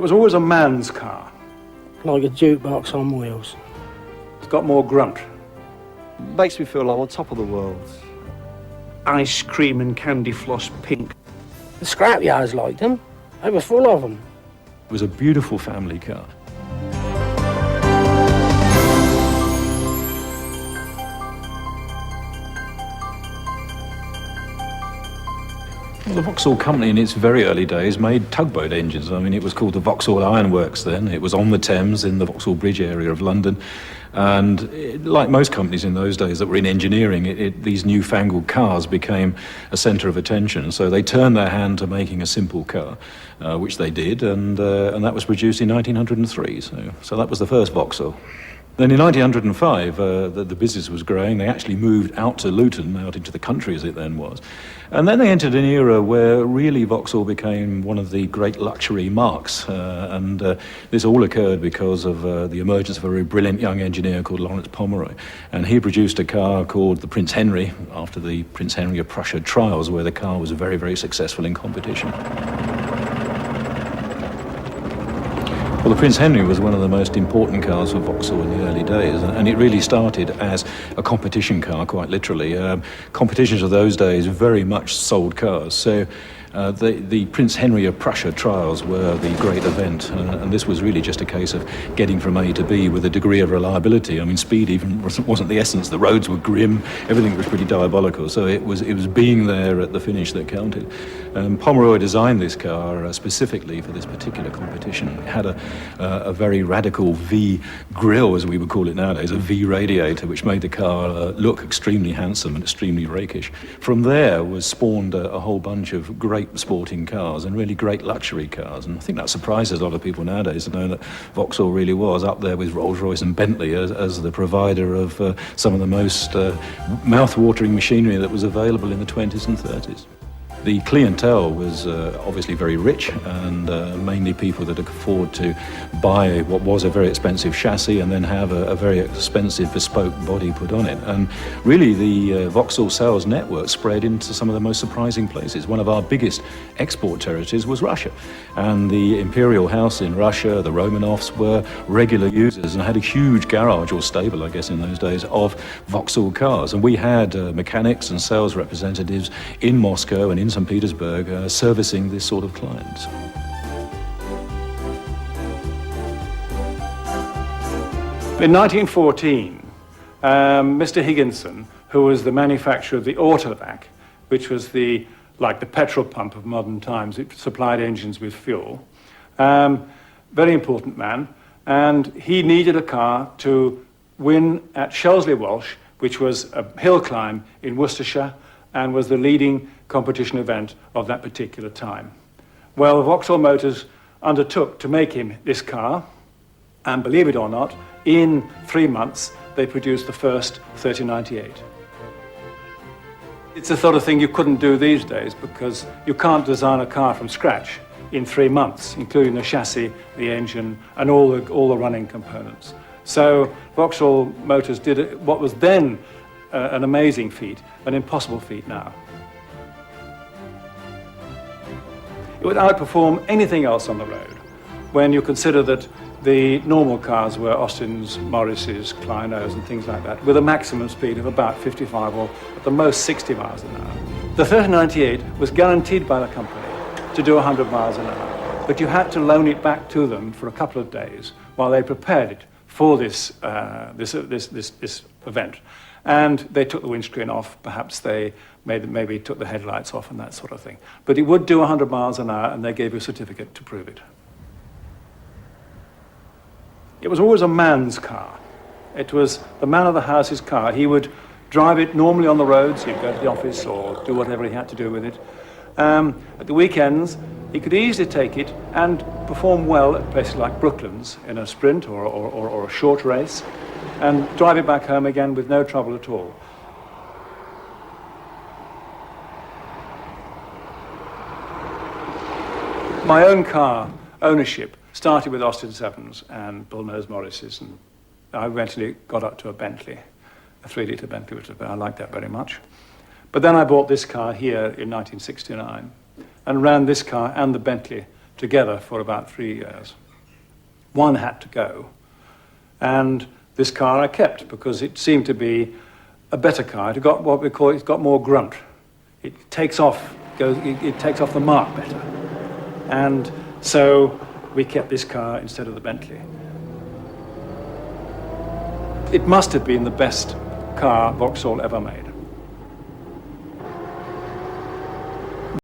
was always a man's car. Like a jukebox on wheels. It's got more grunt. Makes me feel like I'm on top of the world. Ice cream and candy floss pink. The scrapyards liked them. They were full of them. It was a beautiful family car. Well, the Vauxhall company in its very early days made tugboat engines. I mean, it was called the Vauxhall Ironworks then. It was on the Thames in the Vauxhall Bridge area of London. And like most companies in those days that were in engineering, these newfangled cars became a centre of attention. So they turned their hand to making a simple car, which they did, and that was produced in 1903. So that was the first Vauxhall. Then in 1905, the business was growing. They actually moved out to Luton, out into the country as it then was. And then they entered an era where really Vauxhall became one of the great luxury marques. And this all occurred because of the emergence of a very brilliant young engineer called Lawrence Pomeroy. And he produced a car called the Prince Henry, after the Prince Henry of Prussia trials, where the car was very, very successful in competition. Well, the Prince Henry was one of the most important cars for Vauxhall in the early days, and it really started as a competition car, quite literally. Competitions of those days very much sold cars, so the Prince Henry of Prussia trials were the great event, and this was really just a case of getting from A to B with a degree of reliability. I mean, speed even wasn't the essence. The roads were grim, everything was pretty diabolical, so it was being there at the finish that counted. Pomeroy designed this car specifically for this particular competition. It had a very radical V grille, as we would call it nowadays, a V radiator, which made the car look extremely handsome and extremely rakish. From there was spawned a whole bunch of great sporting cars and really great luxury cars, and I think that surprises a lot of people nowadays to know that Vauxhall really was up there with Rolls-Royce and Bentley as the provider of some of the most mouth-watering machinery that was available in the 20s and 30s. The clientele was obviously very rich, and mainly people that could afford to buy what was a very expensive chassis and then have a very expensive bespoke body put on it. And really the Vauxhall sales network spread into some of the most surprising places. One of our biggest export territories was Russia, and the Imperial House in Russia, the Romanovs, were regular users and had a huge garage, or stable I guess in those days, of Vauxhall cars. And we had mechanics and sales representatives in Moscow and in St. Petersburg servicing this sort of clients. In 1914, Mr. Higginson, who was the manufacturer of the Autovac, which was like the petrol pump of modern times, it supplied engines with fuel, very important man, and he needed a car to win at Shelsley Walsh, which was a hill climb in Worcestershire and was the leading competition event of that particular time. Well, Vauxhall Motors undertook to make him this car, and believe it or not, in 3 months they produced the first 3098. It's the sort of thing you couldn't do these days, because you can't design a car from scratch in 3 months, including the chassis, the engine, and all the running components. So Vauxhall Motors did what was then an amazing feat, an impossible feat now. It would outperform anything else on the road when you consider that the normal cars were Austins, Morrises, Clinos and things like that, with a maximum speed of about 55 or at the most 60 miles an hour. The 3098 was guaranteed by the company to do 100 miles an hour, but you had to loan it back to them for a couple of days while they prepared it for this event. And they took the windscreen off, perhaps they maybe took the headlights off and that sort of thing. But it would do 100 miles an hour, and they gave you a certificate to prove it. It was always a man's car. It was the man of the house's car. He would drive it normally on the roads. He'd go to the office or do whatever he had to do with it. At the weekends, he could easily take it and perform well at places like Brooklands in a sprint or a short race, and drive it back home again with no trouble at all. My own car ownership started with Austin Sevens and Bullnose Morrises, and I eventually got up to a Bentley, a 3-litre Bentley, which I liked that very much. But then I bought this car here in 1969 and ran this car and the Bentley together for about 3 years. One had to go, and this car I kept because it seemed to be a better car. It got what we call, it's got more grunt. It takes off the mark better. And so we kept this car instead of the Bentley. It must have been the best car Vauxhall ever made.